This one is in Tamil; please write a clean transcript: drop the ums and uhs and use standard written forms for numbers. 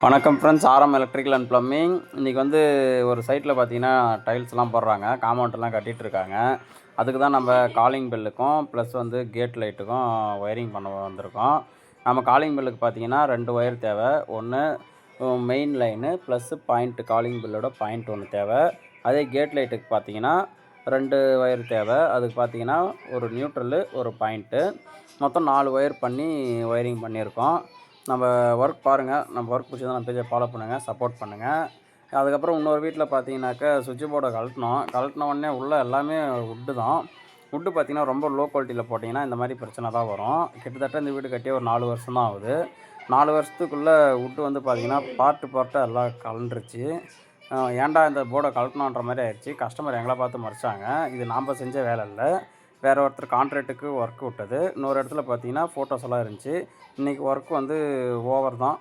வணக்கம் ஃப்ரெண்ட்ஸ், ஆரம் எலக்ட்ரிக்கல் அண்ட் ப்ளம்பிங். இன்றைக்கி வந்து ஒரு சைட்டில் பார்த்தீங்கன்னா டைல்ஸ்லாம் போடுறாங்க, காம்பவுண்ட்லாம் கட்டிகிட்ருக்காங்க. அதுக்கு தான் நம்ம காலிங் பெல்லுக்கும் ப்ளஸ் வந்து கேட் லைட்டுக்கும் ஒயரிங் பண்ண வந்திருக்கோம். நம்ம காலிங் பெல்லுக்கு பார்த்தீங்கன்னா 2 ஒயர் தேவை. ஒன்று main line plus point, calling பெல்லோட பாயிண்ட் ஒன்று தேவை. அதே கேட் லைட்டுக்கு பார்த்தீங்கன்னா 2 ஒயர் தேவை. அதுக்கு பார்த்தீங்கன்னா ஒரு நியூட்ரலு, ஒரு பாயிண்ட்டு, மொத்தம் 4 ஒயர் பண்ணி ஒயரிங் பண்ணியிருக்கோம். நம்ம ஒர்க் பாருங்கள். நம்ம ஒர்க் பிடிச்சதை நம்ம பேஜை ஃபாலோ பண்ணுங்கள், சப்போர்ட் பண்ணுங்கள். அதுக்கப்புறம் இன்னொரு வீட்டில் பார்த்தீங்கன்னாக்கா சுவிட்ச் போர்டை கழட்டின உடனே உள்ளே எல்லாமே வுட்டு தான். வுட்டு பார்த்திங்கன்னா ரொம்ப லோ குவாலிட்டியில் போட்டிங்கன்னா இந்த மாதிரி பிரச்சனை தான் வரும். கிட்டத்தட்ட இந்த வீடு கட்டியே ஒரு 4 வருஷம் தான் ஆகுது. 4 வருஷத்துக்குள்ளே வுட்டு வந்து பார்த்திங்கன்னா பார்ட்டாக எல்லாம் கலண்டுருச்சு. ஏன்டா இந்த போர்டை கழட்டணுன்ற மாதிரி ஆயிடுச்சு. கஸ்டமர் எங்களை பார்த்து மறைச்சாங்க. இது நாம் செஞ்ச வேலை இல்லை, வேறு ஒருத்தர் கான்ட்ராக்ட்டுக்கு ஒர்க் விட்டது. இன்னொரு இடத்துல பார்த்தீங்கன்னா ஃபோட்டோஸ் எல்லாம் இருந்துச்சு. இன்றைக்கி ஒர்க் வந்து ஓவர் தான்.